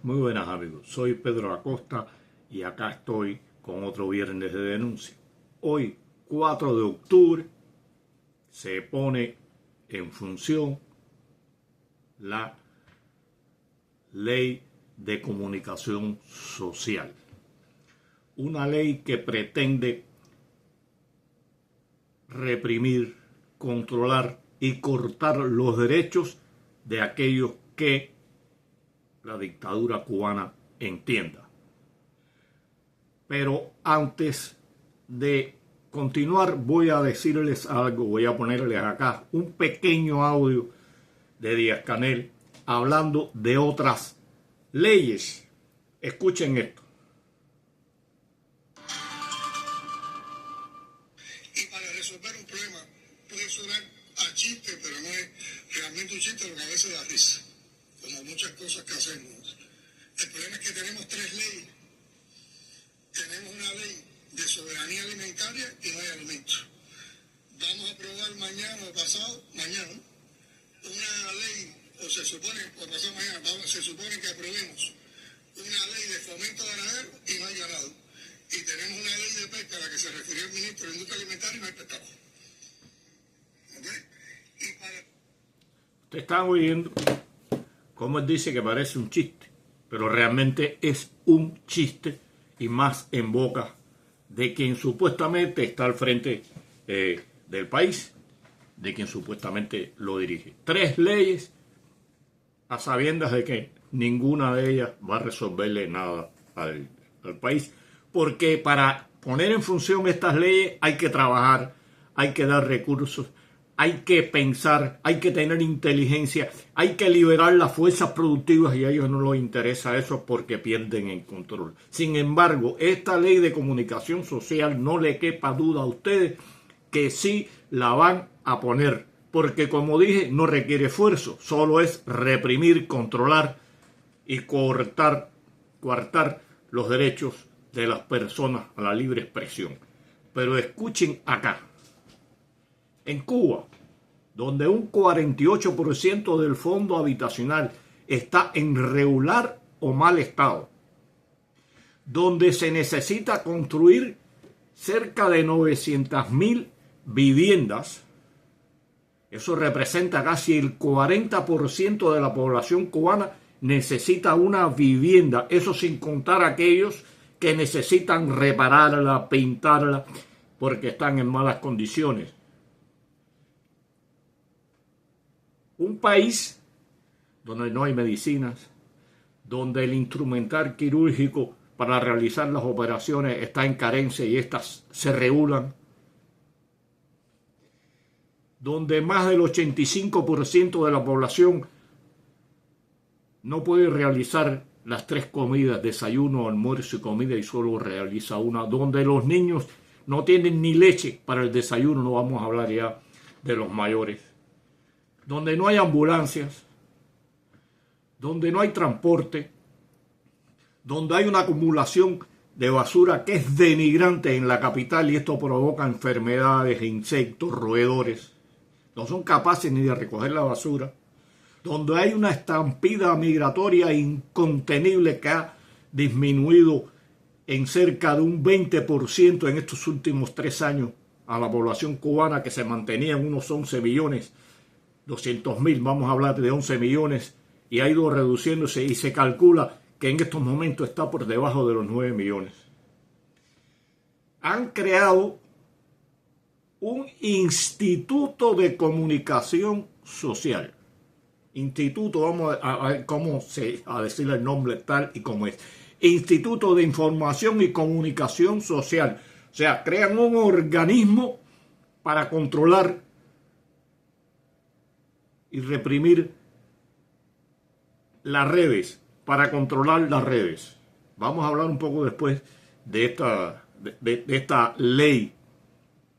Muy buenas amigos, soy Pedro Acosta y acá estoy con otro viernes de denuncia. Hoy, 4 de octubre, se pone en función la Ley de Comunicación Social. Una ley que pretende reprimir, controlar y cortar los derechos de aquellos que la dictadura cubana entienda. Pero antes de continuar voy a decirles algo, voy a ponerles acá un pequeño audio de Díaz-Canel hablando de otras leyes. Escuchen esto. Y para resolver un problema puede sonar a chiste, pero no es realmente un chiste, lo que a veces da risa, como muchas cosas que hacemos. El problema es que tenemos tres leyes. Tenemos una ley de soberanía alimentaria y no hay alimentos. Vamos a aprobar mañana o pasado, mañana, una ley, o se supone, o pasado mañana, se supone que aprobemos una ley de fomento ganadero y no hay ganado. Y tenemos una ley de pesca a la que se refirió el ministro de Industria Alimentaria y no hay pescado. ¿Ok? Y para... Ustedes están oyendo cómo él dice que parece un chiste, pero realmente es un chiste y más en boca de quien supuestamente está al frente del país, de quien supuestamente lo dirige. Tres leyes a sabiendas de que ninguna de ellas va a resolverle nada al país, porque para poner en función estas leyes hay que trabajar, hay que dar recursos, hay que pensar, hay que tener inteligencia, hay que liberar las fuerzas productivas y a ellos no les interesa eso porque pierden el control. Sin embargo, esta ley de comunicación social no le quepa duda a ustedes que sí la van a poner, porque como dije, no requiere esfuerzo, solo es reprimir, controlar y coartar los derechos de las personas a la libre expresión. Pero escuchen acá. En Cuba, donde un 48% del fondo habitacional está en regular o mal estado, donde se necesita construir cerca de 900.000 viviendas, eso representa casi el 40% de la población cubana necesita una vivienda, eso sin contar aquellos que necesitan repararla, pintarla, porque están en malas condiciones. Un país donde no hay medicinas, donde el instrumental quirúrgico para realizar las operaciones está en carencia y estas se regulan, donde más del 85% de la población no puede realizar las tres comidas, desayuno, almuerzo y comida, y solo realiza una, donde los niños no tienen ni leche para el desayuno, no vamos a hablar ya de los mayores, donde no hay ambulancias, donde no hay transporte, donde hay una acumulación de basura que es denigrante en la capital y esto provoca enfermedades, insectos, roedores. No son capaces ni de recoger la basura, donde hay una estampida migratoria incontenible que ha disminuido en cerca de un 20% en estos últimos 3 años a la población cubana, que se mantenía en unos 11 millones, 200.000, vamos a hablar de 11 millones, y ha ido reduciéndose y se calcula que en estos momentos está por debajo de los 9 millones. Han creado un instituto de comunicación social. Instituto, vamos a ver cómo a decirle el nombre tal y como es. Instituto de Información y Comunicación Social. O sea, crean un organismo para controlar y reprimir las redes, para controlar las redes. Vamos a hablar un poco después de esta ley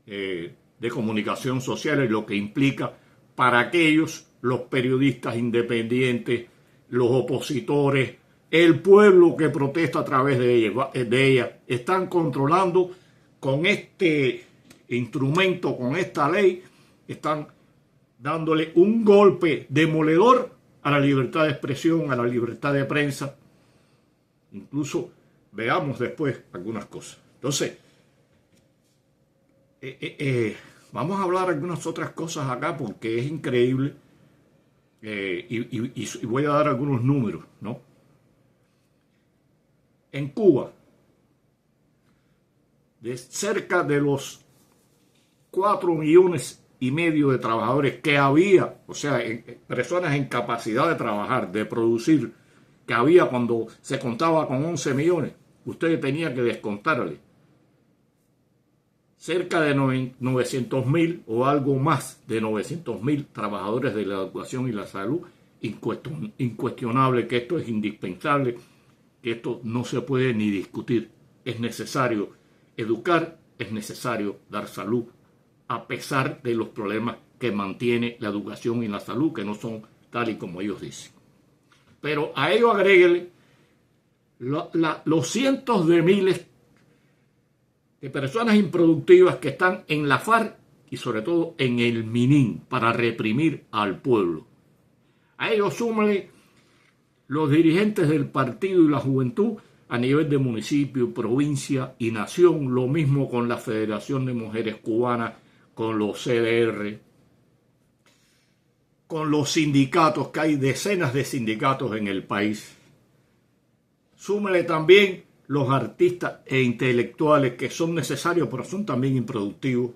de comunicación social y lo que implica para aquellos, los periodistas independientes, los opositores, el pueblo que protesta a través de ella, están controlando con este instrumento, con esta ley, están dándole un golpe demoledor a la libertad de expresión, a la libertad de prensa, Incluso veamos después algunas cosas. Entonces, vamos a hablar algunas otras cosas acá porque es increíble y voy a dar algunos números, ¿no? En Cuba, de cerca de los 4,5 millones de trabajadores que había, o sea, personas en capacidad de trabajar, de producir, que había cuando se contaba con 11 millones, usted tenía que descontarle cerca de 900,000 o algo más de 900,000 trabajadores de la educación y la salud. Incuestionable que esto es indispensable, que esto no se puede ni discutir. Es necesario educar, es necesario dar salud, a pesar de los problemas que mantiene la educación y la salud, que no son tal y como ellos dicen. Pero a ello agréguele los cientos de miles de personas improductivas que están en la FARC y sobre todo en el MININ para reprimir al pueblo. A ello súmale los dirigentes del partido y la juventud a nivel de municipio, provincia y nación, lo mismo con la Federación de Mujeres Cubanas, con los CDR, con los sindicatos, que hay decenas de sindicatos en el país. Súmele también los artistas e intelectuales que son necesarios pero son también improductivos,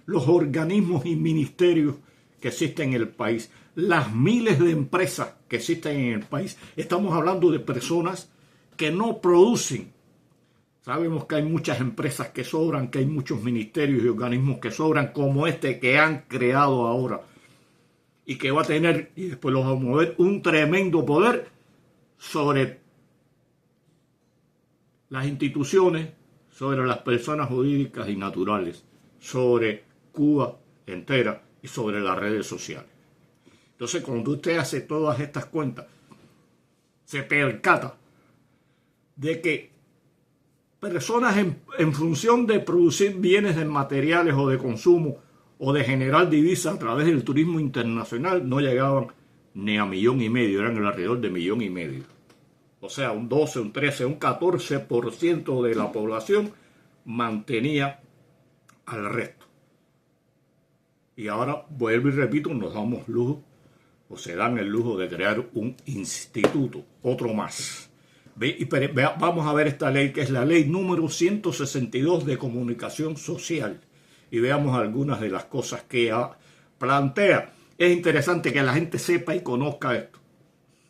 los organismos y ministerios que existen en el país, las miles de empresas que existen en el país. Estamos hablando de personas que no producen. Sabemos que hay muchas empresas que sobran, que hay muchos ministerios y organismos que sobran, como este que han creado ahora y que va a tener, y después los vamos a mover, un tremendo poder sobre las instituciones, sobre las personas jurídicas y naturales, sobre Cuba entera y sobre las redes sociales. Entonces, cuando usted hace todas estas cuentas, se percata de que personas en función de producir bienes de materiales o de consumo o de generar divisas a través del turismo internacional no llegaban ni a 1,5 millones, eran alrededor de 1,5 millones. O sea, un 12, un 13, un 14% de la población mantenía al resto. Y ahora, vuelvo y repito, nos damos lujo, o se dan el lujo de crear un instituto, otro más. Vamos a ver esta ley, que es la ley número 162 de comunicación social. Y veamos algunas de las cosas que plantea. Es interesante que la gente sepa y conozca esto.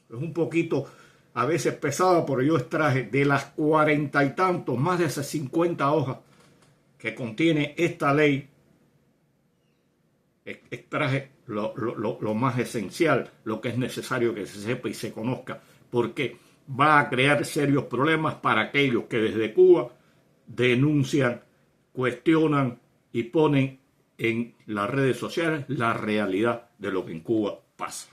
Es un poquito a veces pesado, pero yo extraje de las 40 y tantos, más de esas 50 hojas que contiene esta ley, extraje lo más esencial, lo que es necesario que se sepa y se conozca, porque va a crear serios problemas para aquellos que desde Cuba denuncian, cuestionan y ponen en las redes sociales la realidad de lo que en Cuba pasa.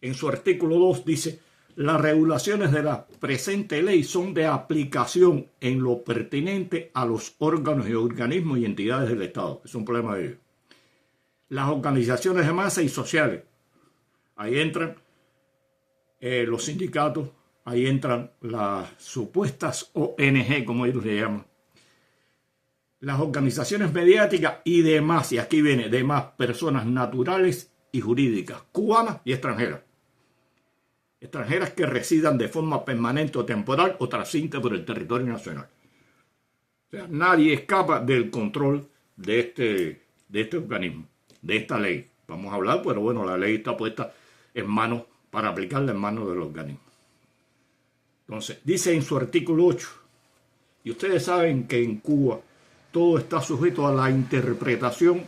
En su artículo 2 dice: las regulaciones de la presente ley son de aplicación en lo pertinente a los órganos y organismos y entidades del Estado. Es un problema de ellos. Las organizaciones de masa y sociales. Ahí entran los sindicatos, ahí entran las supuestas ONG, como ellos le llaman. Las organizaciones mediáticas y demás, y aquí viene, demás personas naturales y jurídicas, cubanas y extranjeras. Extranjeras que residan de forma permanente o temporal o transiten por el territorio nacional. O sea, nadie escapa del control de este organismo, de esta ley. Vamos a hablar, pero bueno, la ley está puesta en manos, para aplicarla en manos del organismo. Entonces, dice en su artículo 8, y ustedes saben que en Cuba todo está sujeto a la interpretación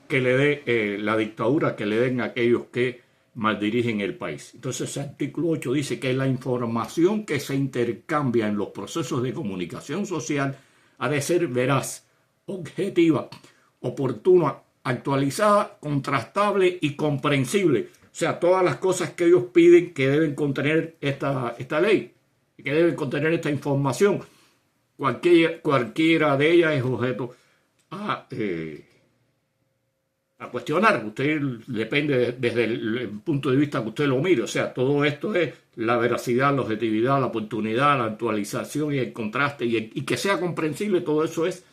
que le dé la dictadura, que le den a aquellos que maldirigen el país. Entonces, ese artículo 8 dice que la información que se intercambia en los procesos de comunicación social ha de ser veraz, objetiva, oportuna, actualizada, contrastable y comprensible. O sea, todas las cosas que ellos piden que deben contener esta ley, que deben contener esta información, cualquiera de ellas es objeto a a cuestionar. Usted depende desde el punto de vista que usted lo mire. O sea, todo esto es la veracidad, la objetividad, la oportunidad, la actualización y el contraste y que sea comprensible. Todo eso es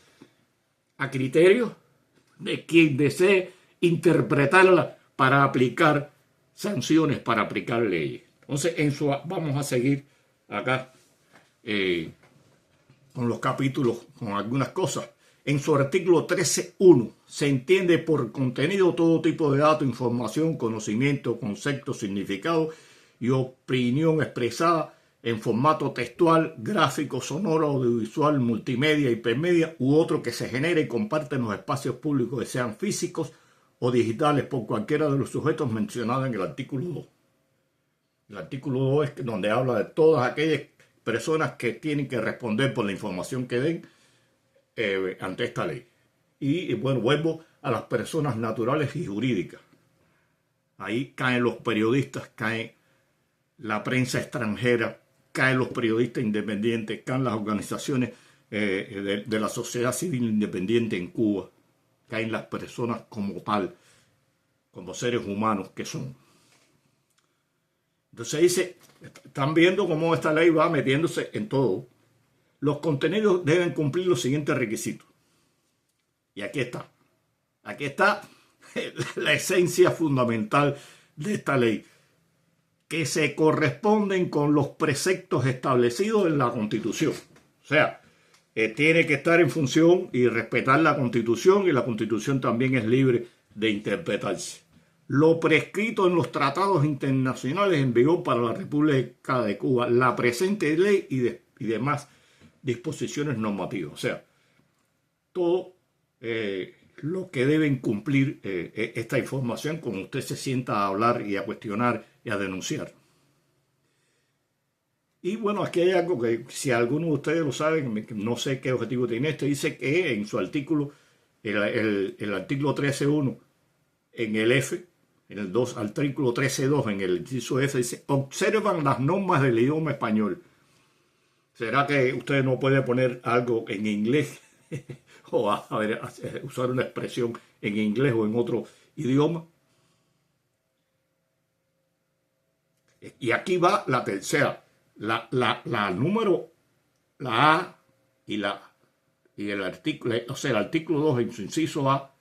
a criterio de quien desee interpretarla para aplicar sanciones, para aplicar leyes. Entonces, vamos a seguir acá con los capítulos, con algunas cosas. En su artículo 13.1 se entiende por contenido todo tipo de datos, información, conocimiento, concepto, significado y opinión expresada en formato textual, gráfico, sonoro, audiovisual, multimedia, hipermedia u otro que se genere y comparte en los espacios públicos, sean físicos o digitales, por cualquiera de los sujetos mencionados en el artículo 2. El artículo 2 es donde habla de todas aquellas personas que tienen que responder por la información que den ante esta ley. Y bueno, vuelvo a las personas naturales y jurídicas. Ahí caen los periodistas, cae la prensa extranjera, caen los periodistas independientes, caen las organizaciones de la sociedad civil independiente en Cuba, caen las personas como tal, como seres humanos que son. Entonces dice, están viendo cómo esta ley va metiéndose en todo. Los contenidos deben cumplir los siguientes requisitos. Y aquí está. Aquí está la esencia fundamental de esta ley, que se corresponden con los preceptos establecidos en la Constitución. O sea, tiene que estar en función y respetar la Constitución, y la Constitución también es libre de interpretarse. Lo prescrito en los tratados internacionales en vigor para la República de Cuba, la presente ley y demás disposiciones normativas. O sea, todo lo que deben cumplir esta información cuando usted se sienta a hablar y a cuestionar y a denunciar. Y bueno, aquí hay algo que si alguno de ustedes lo saben, no sé qué objetivo tiene esto, dice que en su artículo, el artículo 13.1, en el F, en el 2, artículo 13.2, en el inciso F, dice, observan las normas del idioma español. ¿Será que usted no puede poner algo en inglés o usar una expresión en inglés o en otro idioma? Y aquí va la tercera, la número, la A y el artículo, o sea, el artículo 2 en su inciso A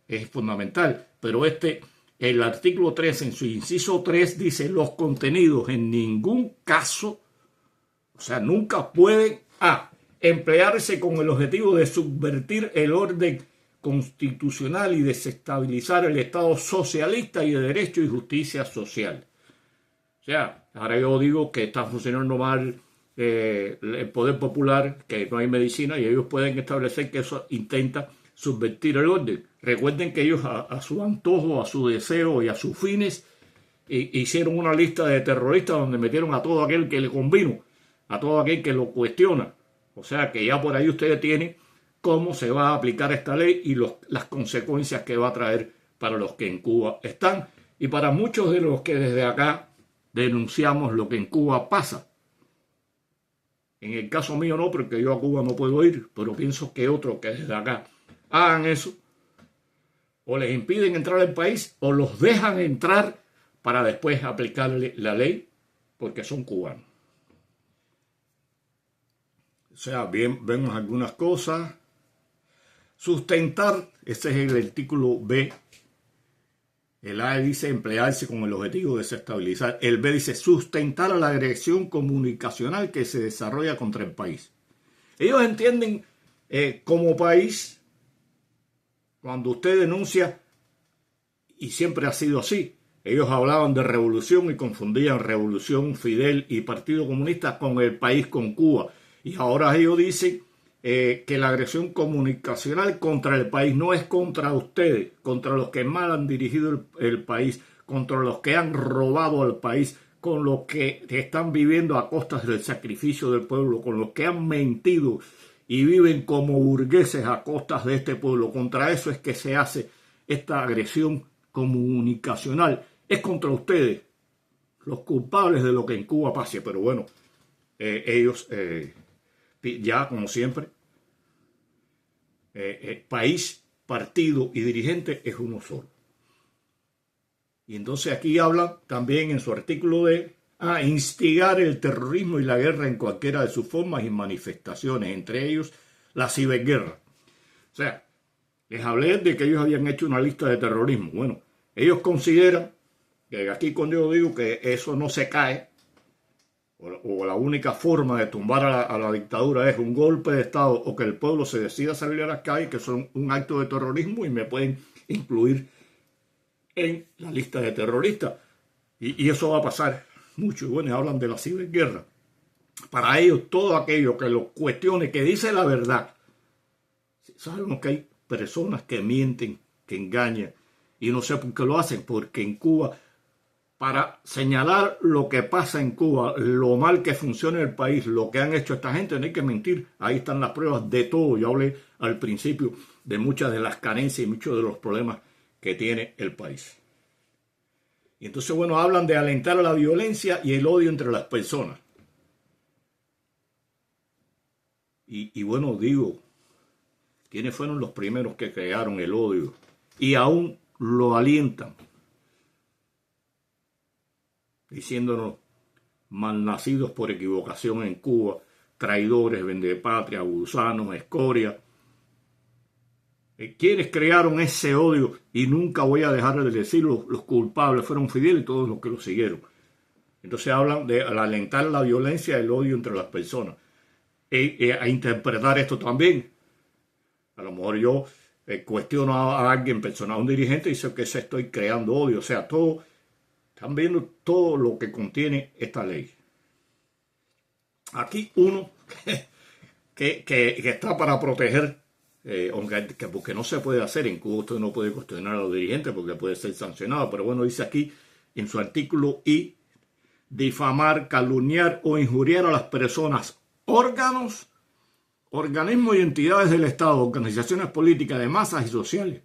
es fundamental, pero el artículo 3 en su inciso 3 dice los contenidos en ningún caso, o sea, nunca pueden emplearse con el objetivo de subvertir el orden constitucional y desestabilizar el Estado socialista y de derecho y justicia social. O sea, ahora yo digo que está funcionando mal el poder popular, que no hay medicina, y ellos pueden establecer que eso intenta subvertir el orden. Recuerden que ellos a su antojo, a su deseo y a sus fines hicieron una lista de terroristas donde metieron a todo aquel que le convino, a todo aquel que lo cuestiona. O sea que ya por ahí ustedes tienen cómo se va a aplicar esta ley y las consecuencias que va a traer para los que en Cuba están y para muchos de los que desde acá denunciamos lo que en Cuba pasa. En el caso mío no, porque yo a Cuba no puedo ir, pero pienso que otros que desde acá hagan eso, o les impiden entrar al país o los dejan entrar para después aplicarle la ley porque son cubanos. O sea, bien, vemos algunas cosas. Sustentar, ese es el artículo B. El A dice emplearse con el objetivo de desestabilizar. El B dice sustentar a la agresión comunicacional que se desarrolla contra el país. Ellos entienden como país, cuando usted denuncia, y siempre ha sido así, ellos hablaban de revolución y confundían revolución, Fidel y Partido Comunista con el país, con Cuba. Y ahora ellos dicen que la agresión comunicacional contra el país no es contra ustedes, contra los que mal han dirigido el país, contra los que han robado al país, con los que están viviendo a costas del sacrificio del pueblo, con los que han mentido y viven como burgueses a costas de este pueblo. Contra eso es que se hace esta agresión comunicacional. Es contra ustedes, los culpables de lo que en Cuba pase. Pero bueno, ellos... ya como siempre, país, partido y dirigente es uno solo. Y entonces aquí hablan también en su artículo de instigar el terrorismo y la guerra en cualquiera de sus formas y manifestaciones, entre ellos la ciberguerra. O sea, les hablé de que ellos habían hecho una lista de terrorismo. Bueno, ellos consideran que aquí cuando yo digo que eso no se cae, o la única forma de tumbar a la dictadura es un golpe de Estado o que el pueblo se decida salir a las calles, que son un acto de terrorismo y me pueden incluir en la lista de terroristas. Y eso va a pasar mucho. Y bueno, hablan de la ciberguerra. Para ellos, todo aquello que los cuestione, que dice la verdad. Sabemos que hay personas que mienten, que engañan. Y no sé por qué lo hacen, porque en Cuba, para señalar lo que pasa en Cuba, lo mal que funciona el país, lo que han hecho esta gente, no hay que mentir. Ahí están las pruebas de todo. Yo hablé al principio de muchas de las carencias y muchos de los problemas que tiene el país. Y entonces, bueno, hablan de alentar a la violencia y el odio entre las personas. Y bueno, digo, ¿quiénes fueron los primeros que crearon el odio? Y aún lo alientan, diciéndonos malnacidos por equivocación en Cuba, traidores, vendepatria, gusanos, escoria. ¿Quiénes crearon ese odio? Y nunca voy a dejar de decirlo, los culpables fueron Fidel y todos los que lo siguieron. Entonces hablan de alentar la violencia y el odio entre las personas. A interpretar esto también. A lo mejor yo cuestiono a alguien personal, a un dirigente, y dice que se estoy creando odio. O sea, todo, están viendo todo lo que contiene esta ley. Aquí uno que está para proteger, porque no se puede hacer, en Cuba usted no puede cuestionar a los dirigentes porque puede ser sancionado, pero bueno, dice aquí en su artículo I, difamar, calumniar o injuriar a las personas, órganos, organismos y entidades del Estado, organizaciones políticas de masas y sociales.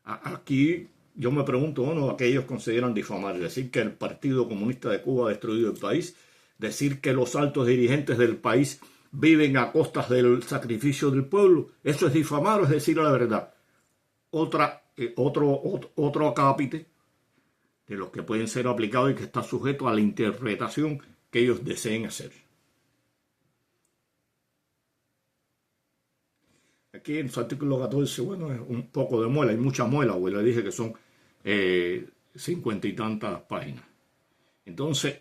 Aquí yo me pregunto, bueno, ¿a qué ellos consideran difamar? Decir que el Partido Comunista de Cuba ha destruido el país, decir que los altos dirigentes del país viven a costas del sacrificio del pueblo. ¿Eso es difamar o es decir la verdad? Otro acápite de los que pueden ser aplicados y que está sujeto a la interpretación que ellos deseen hacer. Aquí en su artículo 14, bueno, es un poco de muela, hay mucha muela, pues le dije que son 50 y tantas páginas. Entonces,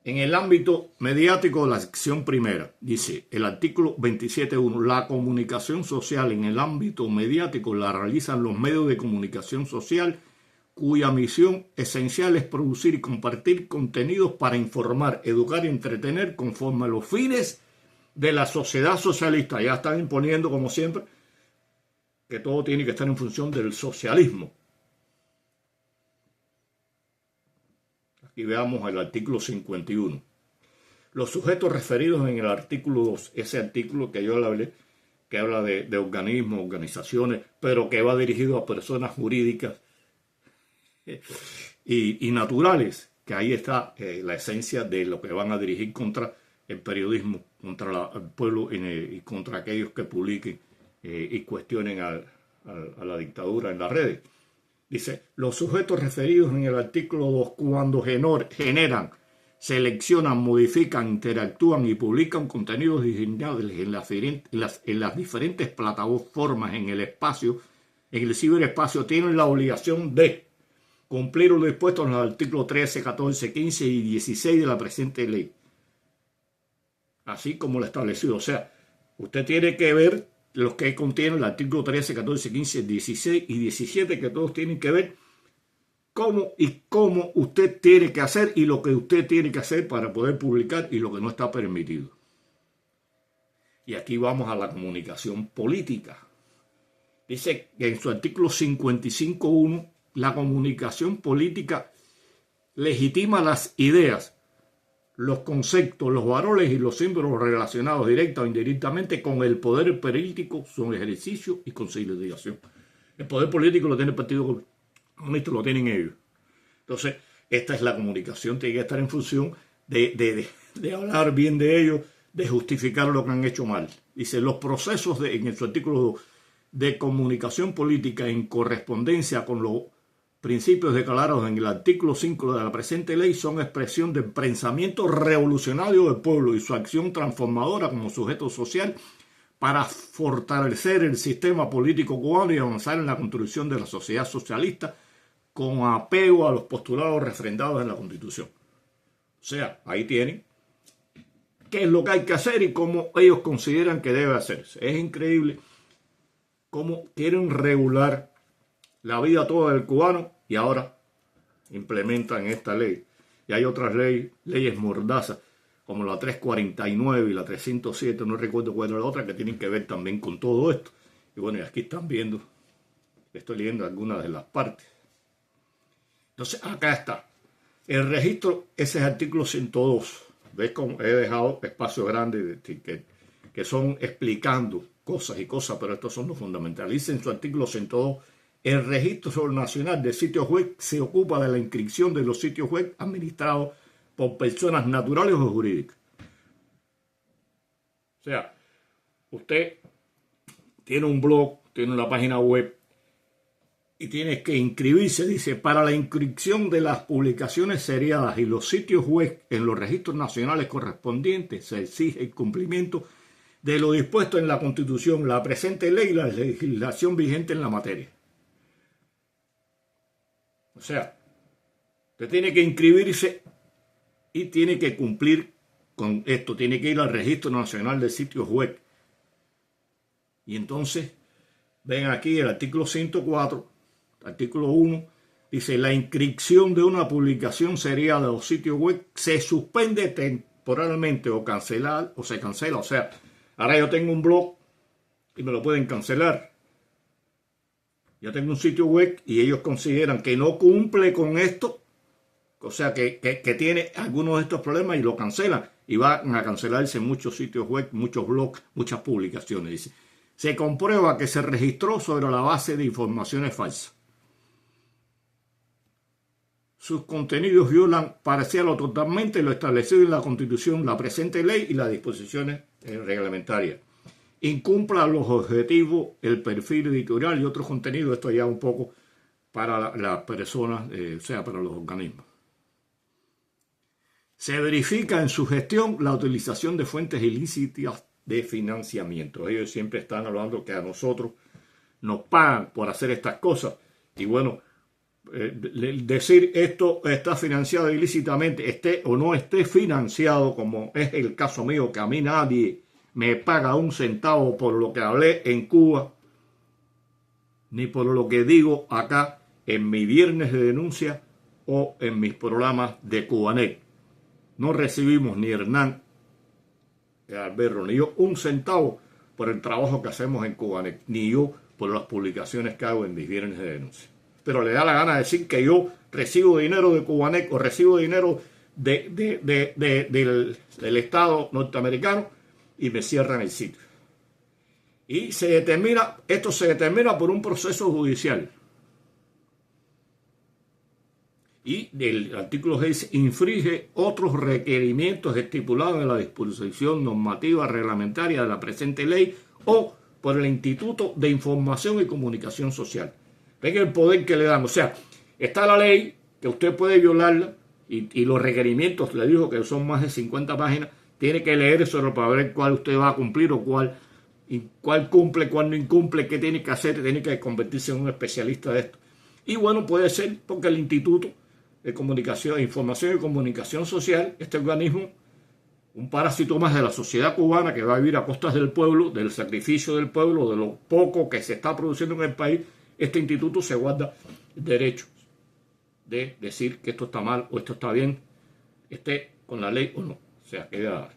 en el ámbito mediático de la sección primera, dice el artículo 27.1, la comunicación social en el ámbito mediático la realizan los medios de comunicación social cuya misión esencial es producir y compartir contenidos para informar, educar y entretener conforme a los fines de la sociedad socialista. Ya están imponiendo, como siempre, que todo tiene que estar en función del socialismo. Aquí veamos el artículo 51. Los sujetos referidos en el artículo 2, ese artículo que yo le hablé, que habla de organismos, organizaciones, pero que va dirigido a personas jurídicas y naturales, que ahí está la esencia de lo que van a dirigir contra el periodismo, contra el pueblo y contra aquellos que publiquen y cuestionen a la dictadura en las redes. Dice, los sujetos referidos en el artículo 2 cuando generan, seleccionan, modifican, interactúan y publican contenidos digitales en las diferentes plataformas en el espacio, en el ciberespacio, tienen la obligación de cumplir lo dispuesto en los artículos 13, 14, 15 y 16 de la presente ley, así como lo establecido. O sea, usted tiene que ver los que contienen el artículo 13, 14, 15, 16 y 17, que todos tienen que ver cómo usted tiene que hacer y lo que usted tiene que hacer para poder publicar y lo que no está permitido. Y aquí vamos a la comunicación política. Dice que en su artículo 55.1, la comunicación política legitima las ideas, los conceptos, los valores y los símbolos relacionados directa o indirectamente con el poder político, su ejercicio y consolidación. El poder político lo tiene el Partido Comunista, lo tienen ellos. Entonces, esta es la comunicación, tiene que estar en función de hablar bien de ellos, de justificar lo que han hecho mal. Dice, los procesos en su artículo 2, de comunicación política en correspondencia con lo principios declarados en el artículo 5 de la presente ley son expresión del pensamiento revolucionario del pueblo y su acción transformadora como sujeto social para fortalecer el sistema político cubano y avanzar en la construcción de la sociedad socialista con apego a los postulados refrendados en la Constitución. O sea, ahí tienen qué es lo que hay que hacer y cómo ellos consideran que debe hacerse. Es increíble cómo quieren regular la vida toda del cubano y ahora implementan esta ley. Y hay otras leyes mordazas, como la 349 y la 307, no recuerdo cuál era la otra, que tienen que ver también con todo esto. Y bueno, y aquí están viendo, estoy leyendo algunas de las partes. Entonces, acá está. El registro, ese es el artículo 102. ¿Ves cómo he dejado espacio grande que son explicando cosas y cosas, pero estos son los fundamentales? Dice en su artículo 102, el registro nacional de sitios web se ocupa de la inscripción de los sitios web administrados por personas naturales o jurídicas. O sea, usted tiene un blog, tiene una página web y tiene que inscribirse, dice, para la inscripción de las publicaciones seriadas y los sitios web en los registros nacionales correspondientes se exige el cumplimiento de lo dispuesto en la Constitución, la presente ley y la legislación vigente en la materia. O sea, usted tiene que inscribirse y tiene que cumplir con esto, tiene que ir al Registro Nacional de Sitios Web. Y entonces, ven aquí el artículo 104, artículo 1, dice, la inscripción de una publicación seriada de los sitios web se suspende temporalmente o se cancela. O sea, ahora yo tengo un blog y me lo pueden cancelar. Yo tengo un sitio web y ellos consideran que no cumple con esto, o sea, que tiene algunos de estos problemas y lo cancelan. Y van a cancelarse muchos sitios web, muchos blogs, muchas publicaciones. Dice, se comprueba que se registró sobre la base de informaciones falsas. Sus contenidos violan parcial o totalmente lo establecido en la Constitución, la presente ley y las disposiciones reglamentarias. Incumpla los objetivos, el perfil editorial y otros contenidos. Esto ya un poco para las personas, o sea, para los organismos. Se verifica en su gestión la utilización de fuentes ilícitas de financiamiento. Ellos siempre están hablando que a nosotros nos pagan por hacer estas cosas. Y bueno, decir esto está financiado ilícitamente, esté o no esté financiado, como es el caso mío, que a mí nadie me paga un centavo por lo que hablé en Cuba, ni por lo que digo acá en mi viernes de denuncia o en mis programas de Cubanet. No recibimos ni Hernán Alberro ni yo un centavo por el trabajo que hacemos en Cubanet, ni yo por las publicaciones que hago en mis viernes de denuncia. Pero le da la gana decir que yo recibo dinero de Cubanet o recibo dinero del Estado norteamericano y me cierran el sitio. Y esto se determina por un proceso judicial. Y el artículo 6 infringe otros requerimientos estipulados en la disposición normativa reglamentaria de la presente ley o por el Instituto de Información y Comunicación Social. Ven el poder que le dan. O sea, está la ley que usted puede violarla y los requerimientos, le digo que son más de 50 páginas, tiene que leer eso para ver cuál usted va a cumplir o cuál cumple, cuál no incumple, qué tiene que hacer, tiene que convertirse en un especialista de esto. Y bueno, puede ser porque el Instituto de Información y Comunicación Social, este organismo, un parásito más de la sociedad cubana que va a vivir a costas del pueblo, del sacrificio del pueblo, de lo poco que se está produciendo en el país, este instituto se guarda derechos de decir que esto está mal o esto está bien, esté con la ley o no. O sea, queda.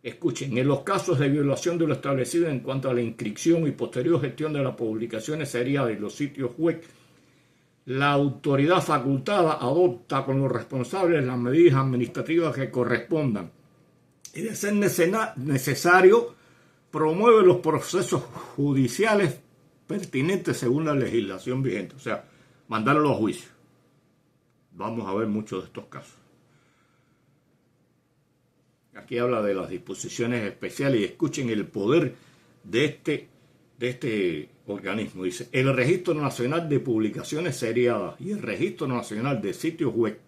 Escuchen, en los casos de violación de lo establecido en cuanto a la inscripción y posterior gestión de las publicaciones seriadas y los sitios web, la autoridad facultada adopta con los responsables las medidas administrativas que correspondan y, de ser necesario, promueve los procesos judiciales pertinentes según la legislación vigente. O sea, mandarlo a juicio. Vamos a ver muchos de estos casos. Aquí habla de las disposiciones especiales y escuchen el poder de este organismo. Dice, el Registro Nacional de Publicaciones Seriadas y el Registro Nacional de Sitios Web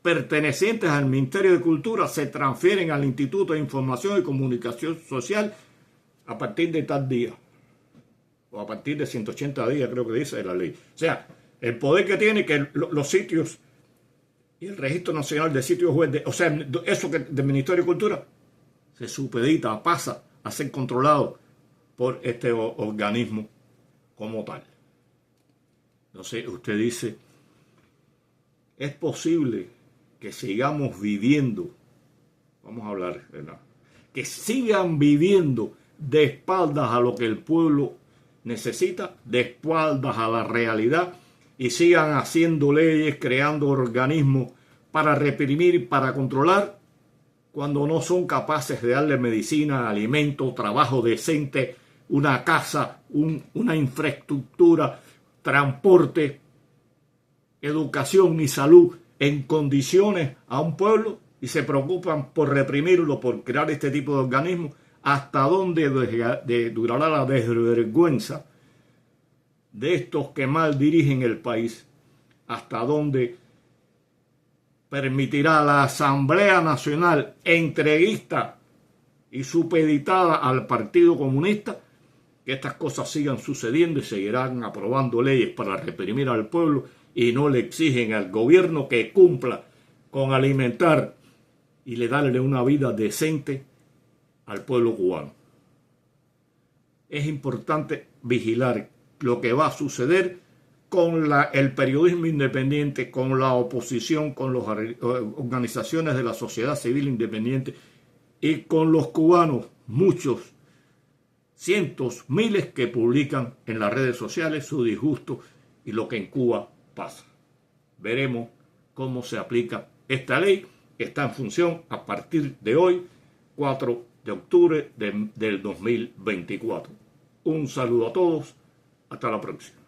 pertenecientes al Ministerio de Cultura se transfieren al Instituto de Información y Comunicación Social a partir de tal día, o a partir de 180 días, creo que dice la ley. O sea, el poder que tiene que los sitios y el Registro Nacional de Sitios Web, o sea, eso que del Ministerio de Cultura, se supedita, pasa a ser controlado por este organismo como tal. Entonces, usted dice, es posible que sigamos viviendo, vamos a hablar, ¿verdad?, que sigan viviendo de espaldas a lo que el pueblo necesita, de espaldas a la realidad, y sigan haciendo leyes, creando organismos para reprimir y para controlar, cuando no son capaces de darle medicina, alimento, trabajo decente, una casa, una infraestructura, transporte, educación y salud en condiciones a un pueblo, y se preocupan por reprimirlo, por crear este tipo de organismos. ¿Hasta dónde durará la desvergüenza de estos que mal dirigen el país? ¿Hasta dónde permitirá la Asamblea Nacional entreguista y supeditada al Partido Comunista que estas cosas sigan sucediendo y seguirán aprobando leyes para reprimir al pueblo y no le exigen al gobierno que cumpla con alimentar y le darle una vida decente al pueblo cubano? Es importante vigilar lo que va a suceder con el periodismo independiente, con la oposición, con las organizaciones de la sociedad civil independiente y con los cubanos, muchos, cientos, miles que publican en las redes sociales su disgusto y lo que en Cuba pasa. Veremos cómo se aplica esta ley que está en función a partir de hoy, 4 de octubre del 2024. Un saludo a todos, hasta la próxima.